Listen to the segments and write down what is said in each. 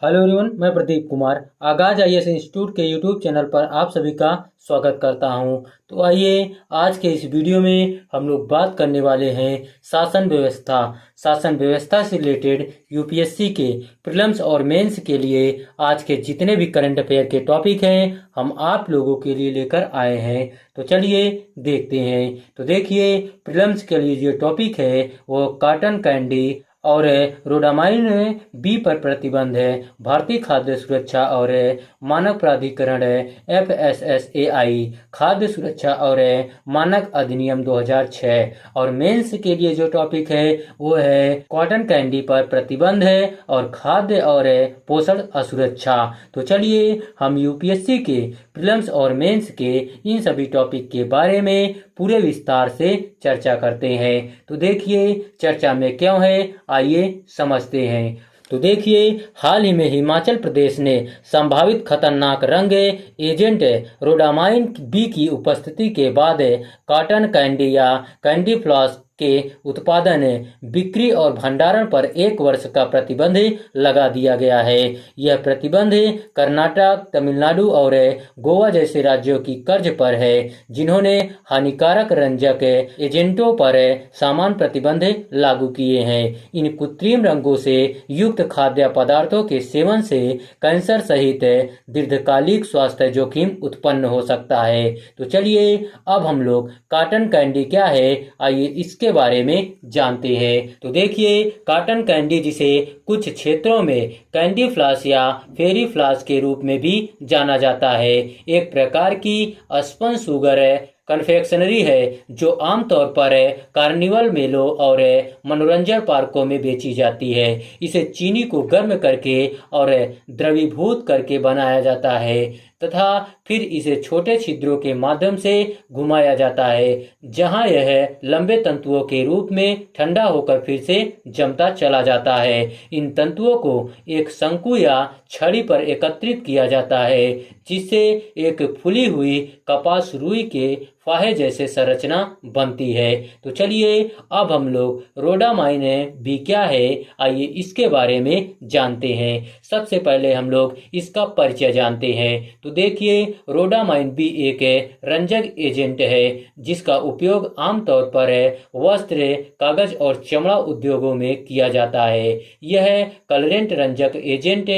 Hello everyone, मैं प्रदीप कुमार आगाज IAS institute के यूट्यूब चैनल पर आप सभी का स्वागत करता हूं। तो आइए आज के इस वीडियो में हम लोग बात करने वाले हैं शासन व्यवस्था से रिलेटेड यूपीएससी के प्रीलिम्स और मेंस के लिए आज के जितने भी करंट अफेयर के टॉपिक हैं हम आप लोगों के लिए लेकर आए हैं। तो चलिए देखते हैं। तो देखिए, प्रीलिम्स के लिए जो टॉपिक है वो कॉटन कैंडी और रोडामाइन बी पर प्रतिबंध है। भारतीय खाद्य सुरक्षा और मानक प्राधिकरण FSSAI खाद्य सुरक्षा और मानक अधिनियम 2006। और मेंस के लिए जो टॉपिक है वो है कॉटन कैंडी पर प्रतिबंध है और खाद्य और पोषण असुरक्षा। तो चलिए हम यूपीएससी के प्रीलिम्स और मेंस के इन सभी टॉपिक के बारे में पूरे विस्तार से चर्चा करते हैं। तो देखिए चर्चा में क्यों है, आइए समझते हैं। तो देखिए, हाल ही में हिमाचल प्रदेश ने संभावित खतरनाक रंग एजेंट रोडामाइन बी की उपस्थिति के बाद कॉटन कैंडी या कैंडी फ्लॉस के उत्पादन, बिक्री और भंडारण पर 1 वर्ष का प्रतिबंध लगा दिया गया है। यह प्रतिबंध कर्नाटक, तमिलनाडु और गोवा जैसे राज्यों की कर्ज पर है, जिन्होंने हानिकारक रंजक एजेंटों पर समान प्रतिबंध लागू किए हैं। इन कृत्रिम रंगों से युक्त खाद्य पदार्थों के सेवन से कैंसर सहित दीर्घकालिक स्वास्थ्य जोखिम उत्पन्न हो सकता है। तो चलिए अब हम लोग कॉटन कैंडी क्या है, आइए इसके बारे में जानते हैं। तो देखिए, कॉटन कैंडी जिसे कुछ क्षेत्रों में कैंडी फ्लॉस या फेरी फ्लॉस के रूप में भी जाना जाता है, एक प्रकार की स्पंज शुगर कन्फेक्शनरी है जो आमतौर पर कार्निवल मेलों और मनोरंजन पार्कों में बेची जाती है। इसे चीनी को गर्म करके और द्रवीभूत करके बनाया जाता है तथा फिर इसे छोटे छिद्रों के माध्यम से घुमाया जाता है, जहां यह लंबे तंतुओं के रूप में ठंडा होकर फिर से जमता चला जाता है। इन तंतुओं को एक शंकु या छड़ी पर एकत्रित किया जाता है, जिससे एक फूली हुई कपास रुई के फाहे जैसे संरचना बनती है। तो चलिए अब हम लोग रोडामाइन भी क्या है, आइए इसके बारे में जानते हैं। सबसे पहले हम लोग इसका परिचय जानते हैं। तो देखिए, रोडामाइन भी एक रंजक एजेंट है जिसका उपयोग आमतौर पर वस्त्र, कागज और चमड़ा उद्योगों में किया जाता है। यह कलरेंट रंजक एजेंट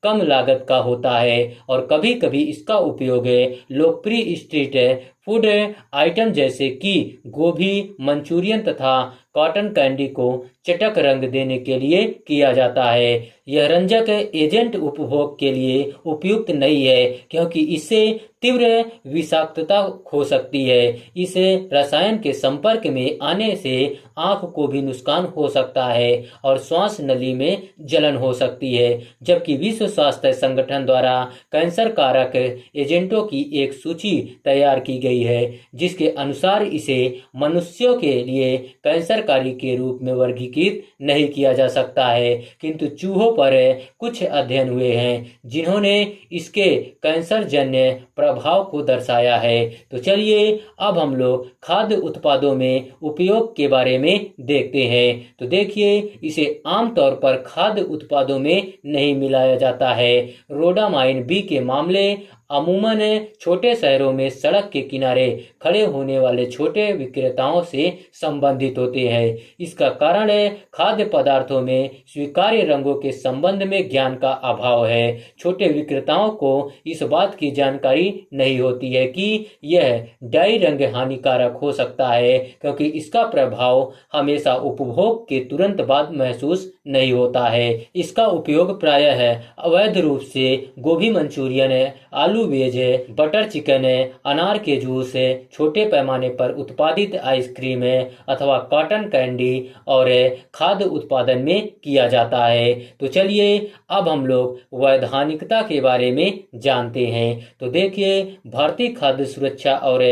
कम लागत का होता है और कभी कभी इसका उपयोग लोकप्रिय स्ट्रीट फूड आइटम जैसे कि गोभी मंचूरियन तथा कॉटन कैंडी को चटक रंग देने के लिए किया जाता है। यह रंजक एजेंट उपभोग के लिए उपयुक्त नहीं है क्योंकि इससे तीव्र विषाक्तता हो सकती है। इस रसायन के संपर्क में आने से आंख को भी नुकसान हो सकता है और श्वास नली में जलन हो सकती है। जबकि विश्व स्वास्थ्य संगठन द्वारा कैंसर कारक एजेंटों की एक सूची तैयार की गई है, जिसके अनुसार इसे मनुष्यों के लिए कैंसरकारी के रूप में वर्गीकृत नहीं किया जा सकता है, किंतु चूहों पर कुछ अध्ययन हुए हैं जिन्होंने इसके कैंसर जन्य प्रभाव को दर्शाया है। तो चलिए अब हम लोग खाद्य उत्पादों में उपयोग के बारे में देखते हैं। तो देखिए, इसे आमतौर पर खाद्य उत्पादों में नहीं मिलाया जाता है। रोडामाइन बी के मामले अमूमन छोटे शहरों में सड़क के किनारे खड़े होने वाले छोटे विक्रेताओं से संबंधित होते हैं। इसका कारण खाद्य पदार्थों में स्वीकार्य रंगों के संबंध में ज्ञान का अभाव है। छोटे विक्रेताओं को इस बात की जानकारी नहीं होती है कि यह डाई रंग हानिकारक हो सकता है, क्योंकि इसका प्रभाव हमेशा उपभोग के तुरंत बाद महसूस नहीं होता है। इसका उपयोग प्रायः अवैध रूप से गोभी मंचूरियन, आलू वेज, बटर चिकन, अनार के जूस, छोटे पैमाने पर उत्पादित आइसक्रीम अथवा कॉटन कैंडी और खाद्य उत्पादन में किया जाता है। तो चलिए अब हम लोग वैधानिकता के बारे में जानते हैं। तो देखिए, भारतीय खाद्य सुरक्षा और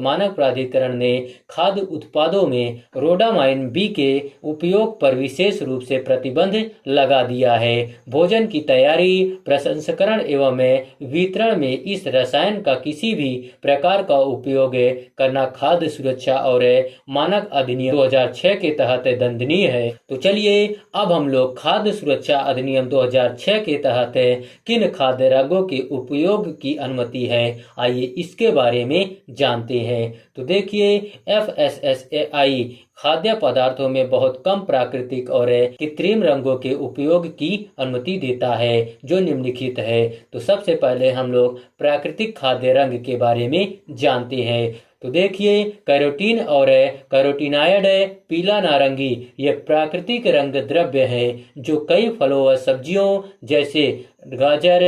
मानक प्राधिकरण ने खाद्य उत्पादों में रोडामाइन बी के उपयोग पर विशेष रूप से प्रतिबंध लगा दिया है। भोजन की तैयारी, प्रसंस्करण एवं वितरण में इस रसायन का किसी भी प्रकार का उपयोग करना खाद्य सुरक्षा और मानक अधिनियम 2006 के तहत दंडनीय है। तो चलिए अब हम लोग खाद्य सुरक्षा अधिनियम 2006 के तहत किन खाद्य रंगों के उपयोग की अनुमति है, आइए इसके बारे में जानते हैं। तो देखिए, FSSAI खाद्य पदार्थों में बहुत कम प्राकृतिक और कृत्रिम रंगों के उपयोग की अनुमति देता है, जो निम्नलिखित है। तो सबसे पहले हम लोग प्राकृतिक खाद्य रंग के बारे में जानते हैं। तो देखिए, कैरोटीन और कैरोटीनॉयड पीला नारंगी ये प्राकृतिक रंग द्रव्य हैं जो कई फलों व सब्जियों जैसे गाजर,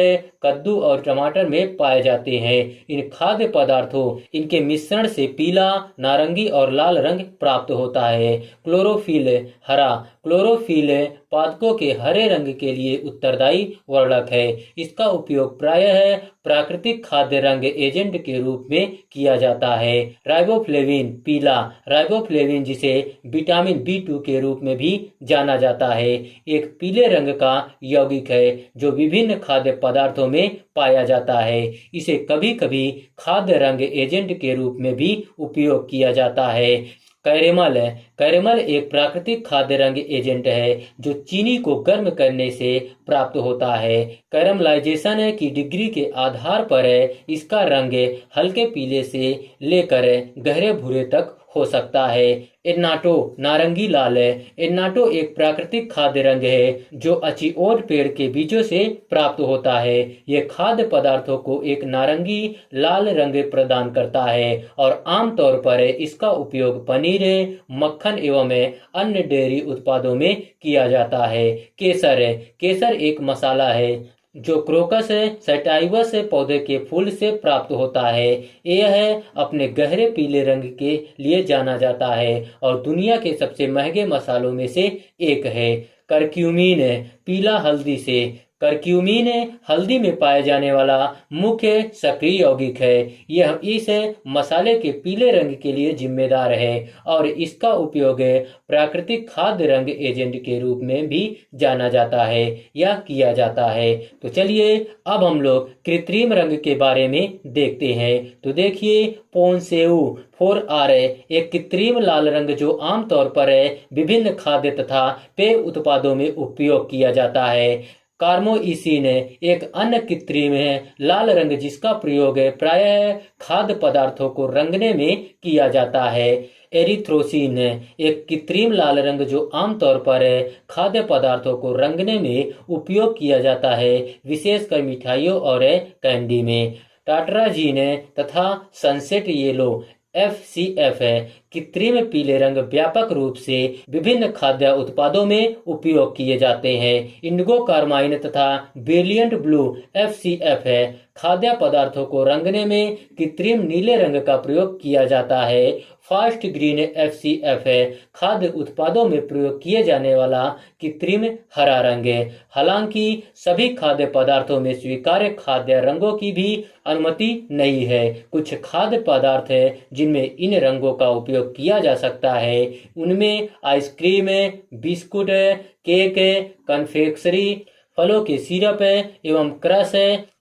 कद्दू और टमाटर में पाए जाते हैं। इन खाद्य पदार्थों इनके मिश्रण से पीला, नारंगी और लाल रंग प्राप्त होता है। क्लोरोफिल हरा, क्लोरोफिल पादपों के हरे रंग के लिए उत्तरदायी वर्णक है। इसका उपयोग प्रायः प्राकृतिक खाद्य रंग एजेंट के रूप में किया जाता है। राइबोफ्लेविन पीला, राइबोफ्लेविन जिसे विटामिन B2 के रूप में भी जाना जाता है, एक पीले रंग का यौगिक है जो विभिन्न खाद्य पदार्थों में पाया जाता है। इसे कभी कभी खाद्य रंग एजेंट के रूप में भी उपयोग किया जाता है। कैरेमल कैरेमल एक प्राकृतिक खाद्य रंग एजेंट है जो चीनी को गर्म करने से प्राप्त होता है। कैरमलाइजेशन की डिग्री के आधार पर इसका रंग हल्के पीले से लेकर गहरे भूरे तक हो सकता है। एन्नाटो नारंगी लाल एन्नाटो एक प्राकृतिक खाद्य रंग है जो अचिओड पेड़ के बीजों से प्राप्त होता है। यह खाद्य पदार्थों को एक नारंगी लाल रंग प्रदान करता है और आमतौर पर इसका उपयोग पनीर, मक्खन एवं अन्य डेयरी उत्पादों में किया जाता है। केसर केसर एक मसाला है जो क्रोकस सैटाइवस पौधे के फूल से प्राप्त होता है। यह अपने गहरे पीले रंग के लिए जाना जाता है और दुनिया के सबसे महंगे मसालों में से एक है। करक्यूमिन पीला हल्दी से करक्यूमिन हल्दी में पाए जाने वाला मुख्य सक्रिय यौगिक है। यह इस मसाले के पीले रंग के लिए जिम्मेदार है और इसका उपयोग प्राकृतिक खाद्य रंग एजेंट के रूप में भी जाना जाता है या किया जाता है। तो चलिए अब हम लोग कृत्रिम रंग के बारे में देखते हैं। तो देखिए, पोन्सेउ 4R एक कृत्रिम लाल रंग जो आमतौर पर विभिन्न खाद्य तथा पेय उत्पादों में उपयोग किया जाता है। कार्मोइसिन एक अन्य कृत्रिम लाल रंग जिसका प्रयोग प्रायः खाद्य पदार्थों को रंगने में किया जाता है। एरिथ्रोसिन एक कृत्रिम लाल रंग जो आमतौर पर खाद्य पदार्थों को रंगने में उपयोग किया जाता है, विशेषकर मिठाइयों और कैंडी में। टाटराजीन तथा सनसेट येलो FCF कृत्रिम पीले रंग व्यापक रूप से विभिन्न खाद्य उत्पादों में उपयोग किए जाते हैं। इंडिगो कार्माइन तथा ब्रिलियंट ब्लू FCF खाद्य पदार्थों को रंगने में कृत्रिम नीले रंग का प्रयोग किया जाता है। फास्ट ग्रीन FCF खाद्य उत्पादों में प्रयोग किए जाने वाला कृत्रिम हरा रंग है। हालांकि सभी खाद्य पदार्थों में स्वीकार्य खाद्य रंगों की भी अनुमति नहीं है। कुछ खाद्य पदार्थ है जिनमें इन रंगों का उपयोग किया जा सकता है। उनमें आइसक्रीम, बिस्कुट, केक, कन्फेक्शनरी, फलों के सिरप एवं crush,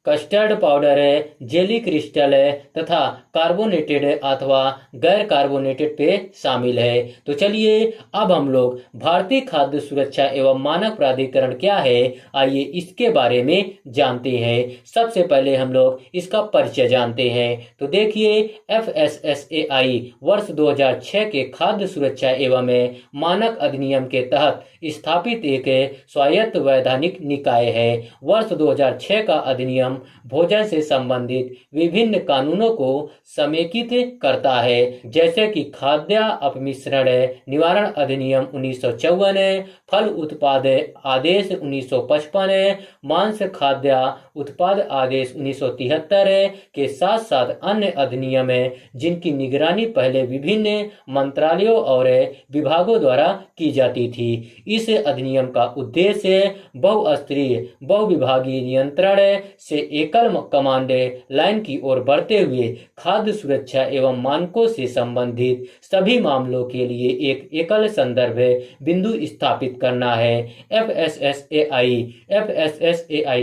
custard powder, jelly crystal तथा कार्बोनेटेड अथवा गैर कार्बोनेटेड पेय शामिल है। तो चलिए अब हम लोग भारतीय खाद्य सुरक्षा एवं मानक प्राधिकरण क्या है, आइए इसके बारे में जानते हैं। सबसे पहले हम लोग इसका परिचय जानते हैं। तो देखिए, FSSAI वर्ष 2006 के खाद्य सुरक्षा एवं मानक अधिनियम के तहत स्थापित एक स्वायत्त वैधानिक निकाय है। वर्ष 2006 का अधिनियम भोजन से संबंधित विभिन्न कानूनों को समेकित करता है, जैसे कि खाद्य अपमिश्रण निवारण अधिनियम 1954, फल उत्पाद आदेश 1955, मांस खाद्य उत्पाद आदेश 1973 के साथ साथ अन्य अधिनियम जिनकी निगरानी पहले विभिन्न मंत्रालयों और विभागों द्वारा की जाती थी। इस अधिनियम का उद्देश्य बहुस्तरीय बहुविभागीय नियंत्रण से एकल कमांड लाइन की ओर बढ़ते हुए खाद्य सुरक्षा एवं मानकों से संबंधित सभी मामलों के लिए एक एकल संदर्भ बिंदु स्थापित करना है। एफएसएसएआई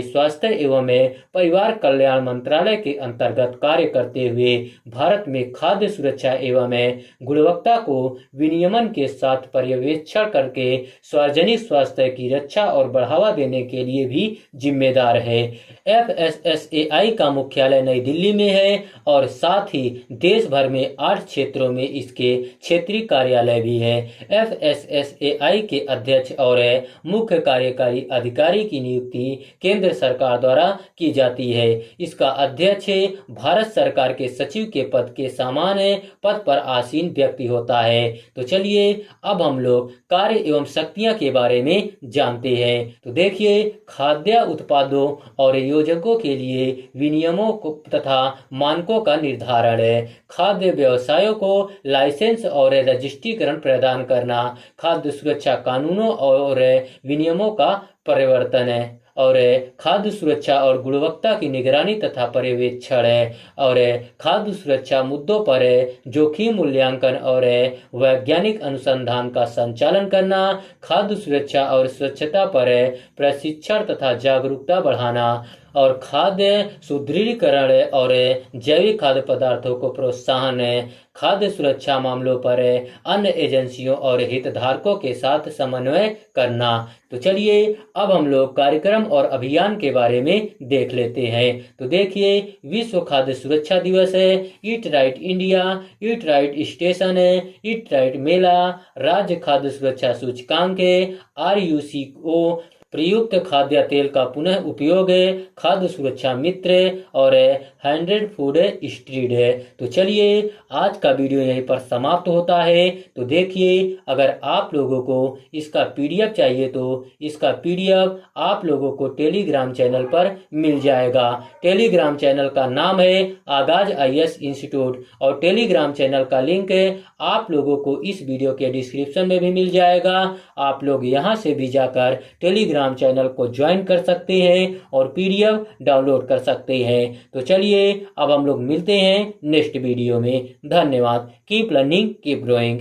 स्वास्थ्य एवं परिवार कल्याण मंत्रालय के अंतर्गत कार्य करते हुए भारत में खाद्य सुरक्षा एवं गुणवत्ता को विनियमन के साथ पर्यवेक्षण करके सार्वजनिक स्वास्थ्य की रक्षा और बढ़ावा देने के लिए भी जिम्मेदार है। एफएसएसएआई का मुख्यालय नई दिल्ली में है और साथ ही देश भर में 8 क्षेत्रों में इसके क्षेत्रीय कार्यालय भी है। एफएसएसएआई के अध्यक्ष और मुख्य कार्यकारी अधिकारी की नियुक्ति केंद्र सरकार द्वारा की जाती है। इसका अध्यक्ष भारत सरकार के सचिव के पद के समान पद पर आसीन व्यक्ति होता है। तो चलिए अब हम लोग कार्य एवं शक्तियां के बारे में जानते हैं। तो देखिए, खाद्य उत्पादों और योजकों के लिए विनियमों तथा मानकों का निर्धारण है। खाद्य व्यवसायों को लाइसेंस और रजिस्ट्रीकरण प्रदान करना, खाद्य सुरक्षा कानूनों और विनियमों का परिवर्तन है और खाद्य सुरक्षा और गुणवत्ता की निगरानी तथा पर्यवेक्षण है और खाद्य सुरक्षा मुद्दों पर जोखिम मूल्यांकन और वैज्ञानिक अनुसंधान का संचालन करना, खाद्य सुरक्षा और स्वच्छता पर प्रशिक्षण तथा जागरूकता बढ़ाना और खाद्य सुदृढ़ीकरण और जैविक खाद्य पदार्थों को प्रोत्साहन, खाद्य सुरक्षा मामलों पर अन्य एजेंसियों और हितधारकों के साथ समन्वय करना। तो चलिए अब हम लोग कार्यक्रम और अभियान के बारे में देख लेते हैं। तो देखिए, विश्व खाद्य सुरक्षा दिवस है, eat right India, eat right station है, ईट राइट मेला, राज्य खाद्य सुरक्षा सूचकांक है, RUCO, प्रयुक्त खाद्य तेल का पुनः उपयोग है, खाद्य सुरक्षा मित्र और 100 फूड स्ट्रीट है। तो चलिए आज का वीडियो यहीं पर समाप्त होता है। तो देखिए, अगर आप लोगों को इसका PDF चाहिए तो इसका PDF आप लोगों को टेलीग्राम चैनल पर मिल जाएगा। टेलीग्राम चैनल का नाम है आगाज IAS इंस्टीट्यूट और टेलीग्राम चैनल का लिंक आप लोगों को इस वीडियो के डिस्क्रिप्शन में भी मिल जाएगा। आप लोग यहाँ से भी जाकर टेलीग्राम चैनल को ज्वाइन कर सकते हैं और PDF डाउनलोड कर सकते हैं। तो चलिए अब हम लोग मिलते हैं नेक्स्ट वीडियो में। धन्यवाद। Keep learning, keep growing.